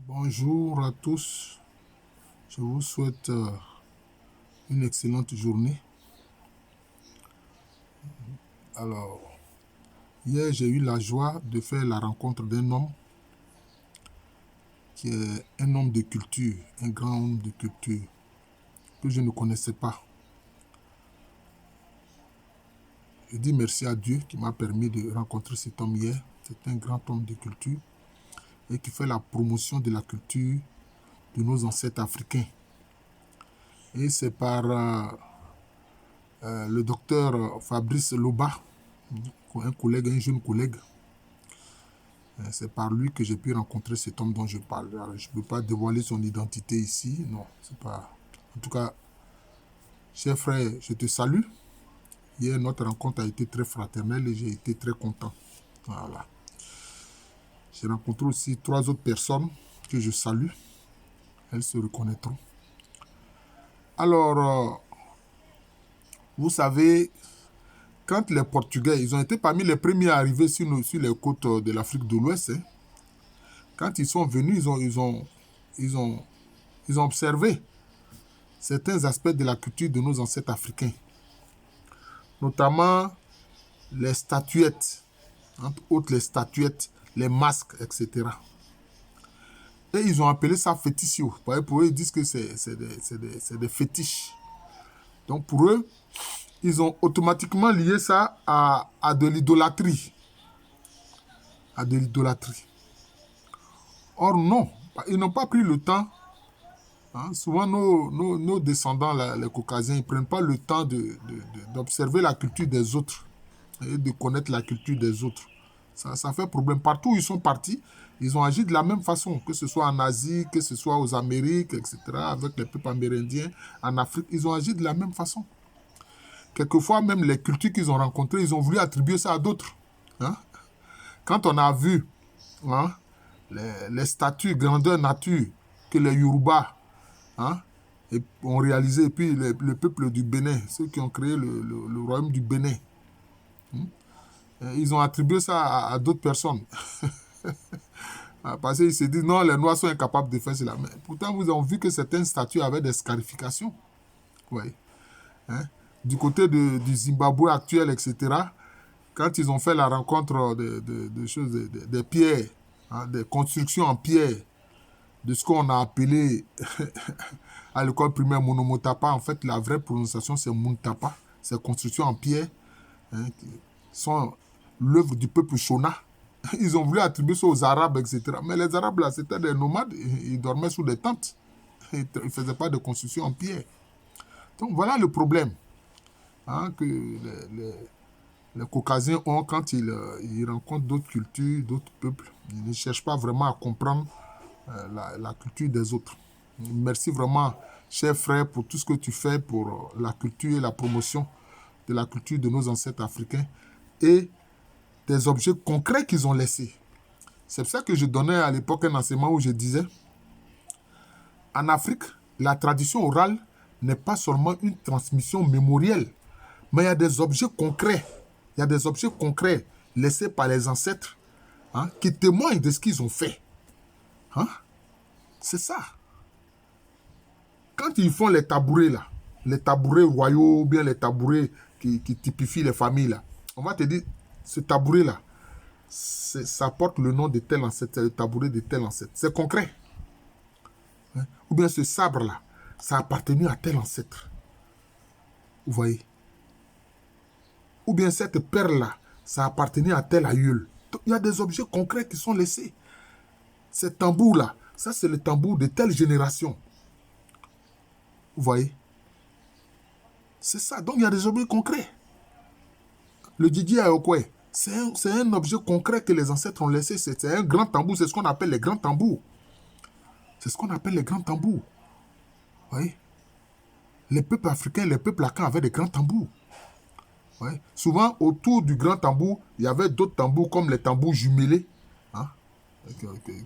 Bonjour à tous, je vous souhaite une excellente journée. Alors, hier j'ai eu la joie de faire la rencontre d'un homme qui est un homme de culture, un grand homme de culture que je ne connaissais pas. Je dis merci à Dieu qui m'a permis de rencontrer cet homme hier. C'est un grand homme de culture et qui fait la promotion de la culture de nos ancêtres africains. Et c'est par le docteur Fabrice Loba, un jeune collègue. C'est par lui que j'ai pu rencontrer cet homme dont je parle. Alors, je ne peux pas dévoiler son identité ici, non, c'est pas... En tout cas, cher frère, je te salue. Hier, notre rencontre a été très fraternelle et j'ai été très content. Voilà. J'ai rencontré aussi 3 autres personnes que je salue. Elles se reconnaîtront. Alors, vous savez, quand les Portugais, ils ont été parmi les premiers à arriver sur les côtes de l'Afrique de l'Ouest. Quand ils sont venus, ils ont observé certains aspects de la culture de nos ancêtres africains. Notamment les statuettes, entre autres les statuettes, les masques, etc. Et ils ont appelé ça fétichio. Pour eux, ils disent que c'est des fétiches. Donc pour eux, ils ont automatiquement lié ça à de l'idolâtrie. À de l'idolâtrie. Or non, ils n'ont pas pris le temps. Souvent, nos descendants, les Caucasiens, ils ne prennent pas le temps d'observer la culture des autres et de connaître la culture des autres. Ça fait problème. Partout où ils sont partis, ils ont agi de la même façon, que ce soit en Asie, que ce soit aux Amériques, etc., avec les peuples amérindiens, en Afrique, ils ont agi de la même façon. Quelquefois, même les cultures qu'ils ont rencontrées, ils ont voulu attribuer ça à d'autres. Quand on a vu les statues grandeur nature que les Yoruba ont réalisé, et puis le peuple du Bénin, ceux qui ont créé le royaume du Bénin, ils ont attribué ça à d'autres personnes. Parce qu'ils se disent, non, les Noirs sont incapables de faire cela. Mais pourtant, vous avez vu que certaines statues avaient des scarifications. Oui. Du côté du Zimbabwe actuel, etc., quand ils ont fait la rencontre des pierres, des constructions en pierre, de ce qu'on a appelé à l'école primaire Monomotapa, en fait, la vraie prononciation, c'est Muntapa. Ces constructions en pierre qui sont l'œuvre du peuple Shona. Ils ont voulu attribuer ça aux Arabes, etc. Mais les Arabes, là, c'était des nomades. Ils dormaient sous des tentes. Ils ne faisaient pas de construction en pierre. Donc, voilà le problème que les Caucasiens ont quand ils rencontrent d'autres cultures, d'autres peuples. Ils ne cherchent pas vraiment à comprendre la culture des autres. Merci vraiment, cher frère, pour tout ce que tu fais pour la culture et la promotion de la culture de nos ancêtres africains et des objets concrets qu'ils ont laissés. C'est pour ça que je donnais à l'époque un enseignement où je disais, en Afrique, la tradition orale n'est pas seulement une transmission mémorielle, mais il y a des objets concrets. Il y a des objets concrets laissés par les ancêtres qui témoignent de ce qu'ils ont fait. C'est ça. Quand ils font les tabourets, là, les tabourets royaux, ou bien les tabourets qui typifient les familles, là, on va te dire, ce tabouret-là, ça porte le nom de tel ancêtre, c'est le tabouret de tel ancêtre. C'est concret. Ou bien ce sabre-là, ça appartenait à tel ancêtre. Vous voyez? Ou bien cette perle-là, ça appartenait à tel aïeul. Donc, il y a des objets concrets qui sont laissés. Ce tambour-là, ça c'est le tambour de telle génération. Vous voyez? C'est ça. Donc, il y a des objets concrets. Le Didi Ayokwe, c'est un objet concret que les ancêtres ont laissé. C'est un grand tambour. C'est ce qu'on appelle les grands tambours. C'est ce qu'on appelle les grands tambours. Vous voyez? Les peuples africains, les peuples lacans avaient des grands tambours. Ouais. Souvent, autour du grand tambour, il y avait d'autres tambours comme les tambours jumelés.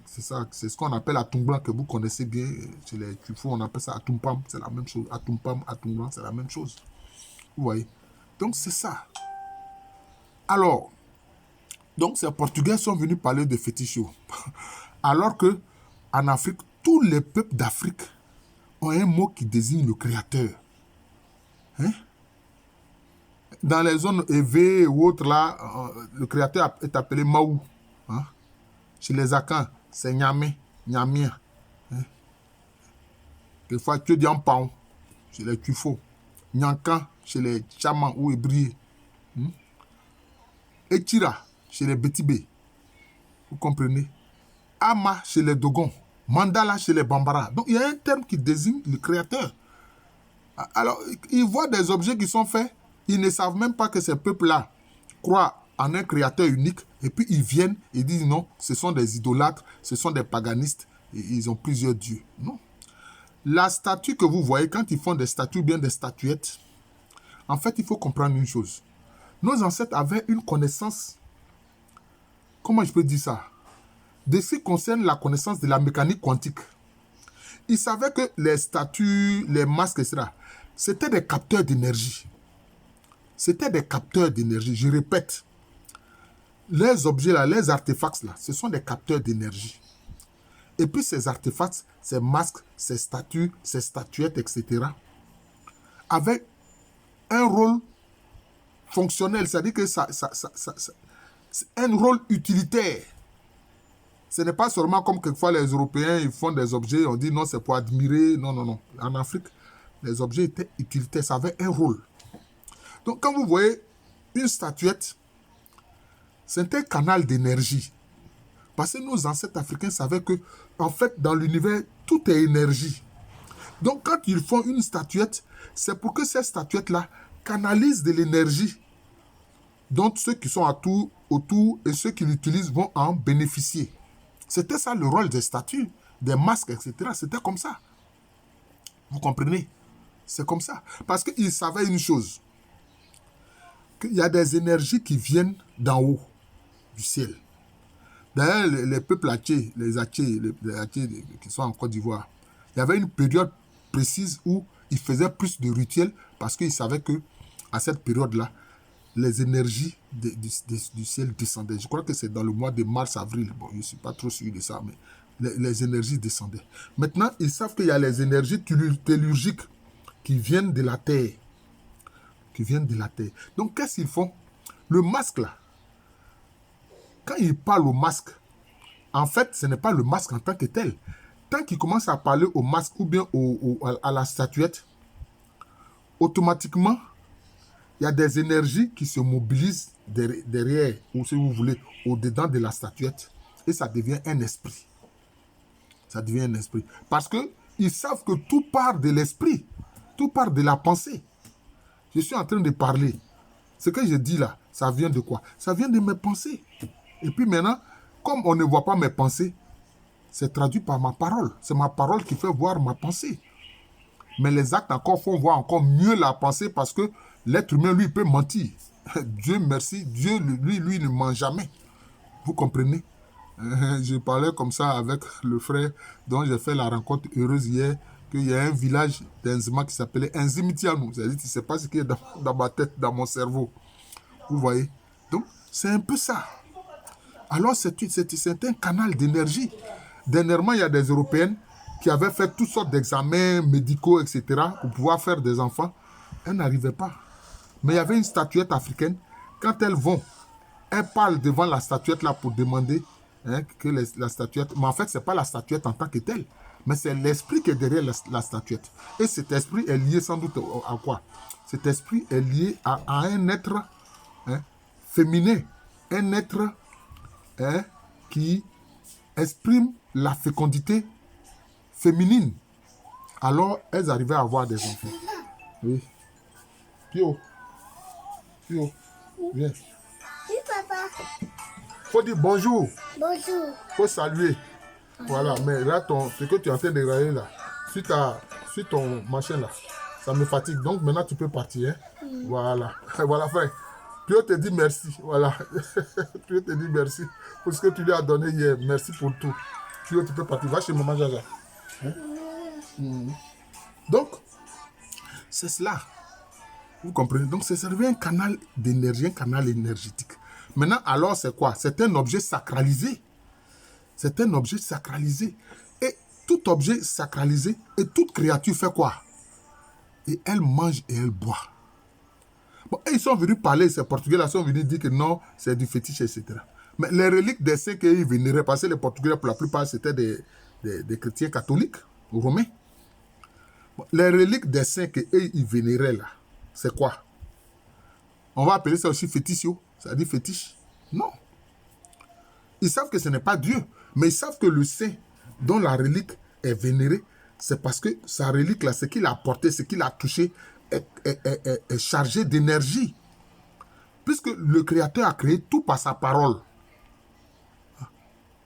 C'est ça, c'est ce qu'on appelle Atumblan, que vous connaissez bien. Chez les Tufo, on appelle ça Atumpam, c'est la même chose. Atumpam, Atumblan, c'est la même chose. Vous voyez? Donc, c'est ça. Alors, donc ces Portugais sont venus parler de fétichio. Alors que en Afrique, tous les peuples d'Afrique ont un mot qui désigne le créateur. Hein? Dans les zones élevées ou autres, là, le créateur est appelé Maou. Hein? Chez les Akans, c'est Nyame, Nyamia. Hein? Des fois, tu dis en Paon, chez les Tufo. Nyankan, chez les Chamans ou Hébriers. Etira, chez les Betibé. Vous comprenez? Ama, chez les Dogons. Mandala, chez les Bambara. Donc, il y a un terme qui désigne le créateur. Alors, ils voient des objets qui sont faits. Ils ne savent même pas que ces peuples-là croient en un créateur unique. Et puis, ils viennent et disent non, ce sont des idolâtres, ce sont des paganistes. Et ils ont plusieurs dieux. Non. La statue que vous voyez, quand ils font des statues ou bien des statuettes, en fait, il faut comprendre une chose. Nos ancêtres avaient une connaissance, comment je peux dire ça, de ce qui concerne la connaissance de la mécanique quantique. Ils savaient que les statues, les masques, etc., c'était des capteurs d'énergie. C'était des capteurs d'énergie. Je répète, les objets là, les artefacts là, ce sont des capteurs d'énergie. Et puis ces artefacts, ces masques, ces statues, ces statuettes, etc., avaient un rôle fonctionnel, c'est-à-dire que c'est un rôle utilitaire. Ce n'est pas seulement comme quelquefois les Européens, ils font des objets, on dit non, c'est pour admirer. Non, non, non. En Afrique, les objets étaient utilitaires, ça avait un rôle. Donc, quand vous voyez une statuette, c'est un canal d'énergie. Parce que nos ancêtres africains savaient que, en fait, dans l'univers, tout est énergie. Donc, quand ils font une statuette, c'est pour que cette statuette-là canalise de l'énergie. Donc, ceux qui sont autour et ceux qui l'utilisent vont en bénéficier. C'était ça le rôle des statues, des masques, etc. C'était comme ça. Vous comprenez? C'est comme ça. Parce qu'ils savaient une chose. Qu'il y a des énergies qui viennent d'en haut, du ciel. D'ailleurs, les peuples Atché, les Atché qui sont en Côte d'Ivoire, il y avait une période précise où ils faisaient plus de rituels parce qu'ils savaient que à cette période-là, les énergies du ciel descendaient. Je crois que c'est dans le mois de mars-avril. Bon, je ne suis pas trop sûr de ça, mais les énergies descendaient. Maintenant, ils savent qu'il y a les énergies tellurgiques qui viennent de la terre. Donc, qu'est-ce qu'ils font? Le masque, là, quand ils parlent au masque, en fait, ce n'est pas le masque en tant que tel. Tant qu'ils commencent à parler au masque ou bien à la statuette, automatiquement, il y a des énergies qui se mobilisent derrière, ou si vous voulez, au-dedans de la statuette. Et ça devient un esprit. Ça devient un esprit. Parce qu'ils savent que tout part de l'esprit. Tout part de la pensée. Je suis en train de parler. Ce que je dis là, ça vient de quoi? Ça vient de mes pensées. Et puis maintenant, comme on ne voit pas mes pensées, c'est traduit par ma parole. C'est ma parole qui fait voir ma pensée. Mais les actes encore font voir encore mieux la pensée parce que l'être humain, lui, peut mentir. Dieu merci, Dieu, lui, ne ment jamais. Vous comprenez? Je parlais comme ça avec le frère dont j'ai fait la rencontre heureuse hier, qu'il y a un village d'Enzima qui s'appelait Enzimitianou. C'est-à-dire, tu ne sais pas ce qui est dans ma tête, dans mon cerveau. Vous voyez? Donc, c'est un peu ça. Alors, c'est un canal d'énergie. Dernièrement, il y a des Européennes qui avaient fait toutes sortes d'examens médicaux, etc., pour pouvoir faire des enfants. Elles n'arrivaient pas. Mais il y avait une statuette africaine. Quand elles vont, elles parlent devant la statuette là pour demander que la statuette... Mais en fait, ce n'est pas la statuette en tant que telle, mais c'est l'esprit qui est derrière la statuette. Et cet esprit est lié sans doute à quoi? Cet esprit est lié à un être féminin, un être qui exprime la fécondité féminine. Alors, elles arrivaient à avoir des enfants. Oui. Pio, viens. Oui, papa. Faut dire bonjour. Bonjour. Faut saluer. Voilà, mais là, ce que tu es en train de regarder là, sur ton machin là, ça me fatigue. Donc maintenant, tu peux partir. Hein? Voilà. Voilà, frère. Pio te dit merci. Voilà. Pio te dit merci pour ce que tu lui as donné hier. Merci pour tout. Pio, tu peux partir. Va chez maman Jaja. Hein? Donc, c'est cela. Vous comprenez? Donc, c'est servi un canal d'énergie, un canal énergétique. Maintenant, alors, c'est quoi? C'est un objet sacralisé. C'est un objet sacralisé. Et tout objet sacralisé et toute créature fait quoi? Et elle mange et elle boit. Bon, et ils sont venus parler, ces Portugais-là sont venus dire que non, c'est du fétiche, etc. Mais les reliques des saints qu'ils vénéraient, parce que les Portugais, pour la plupart, c'était des chrétiens catholiques, romains. Bon, les reliques des saints qu'ils vénéraient là, c'est quoi? On va appeler ça aussi fétichio, ça dit fétiche? Non. Ils savent que ce n'est pas Dieu, mais ils savent que le saint dont la relique est vénérée, c'est parce que sa relique là, ce qu'il a apporté, ce qu'il a touché, est chargé d'énergie. Puisque le Créateur a créé tout par sa parole.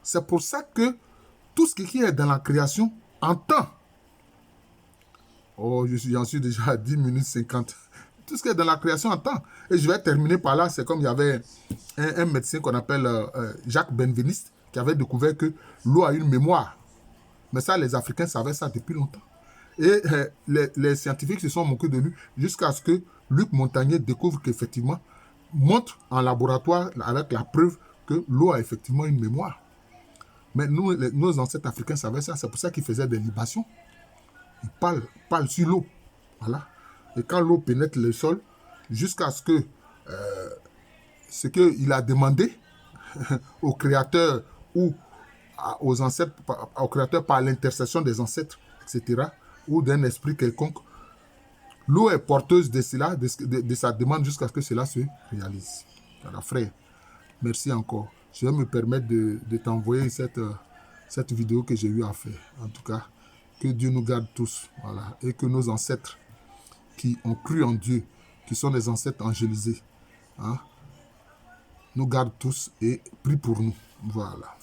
C'est pour ça que tout ce qui est dans la création entend. Oh, j'en suis déjà à 10 minutes 50. Tout ce qui est dans la création entend. Et je vais terminer par là. C'est comme il y avait un médecin qu'on appelle Jacques Benveniste qui avait découvert que l'eau a une mémoire. Mais ça, les Africains savaient ça depuis longtemps. Et les scientifiques se sont moqués de lui jusqu'à ce que Luc Montagnier découvre qu'effectivement, montre en laboratoire avec la preuve que l'eau a effectivement une mémoire. Mais nous, nos ancêtres africains savaient ça. C'est pour ça qu'ils faisaient des libations. Ils parlent sur l'eau. Voilà. Et quand l'eau pénètre le sol, jusqu'à ce qu'il a demandé au Créateur ou aux ancêtres, au Créateur par l'intercession des ancêtres, etc., ou d'un esprit quelconque, l'eau est porteuse de cela, de sa demande jusqu'à ce que cela se réalise. Voilà, frère, merci encore. Je vais me permettre de t'envoyer cette vidéo que j'ai eu à faire. En tout cas, que Dieu nous garde tous. Voilà, et que nos ancêtres qui ont cru en Dieu, qui sont des ancêtres angélisés, hein, nous gardent tous et prient pour nous. Voilà.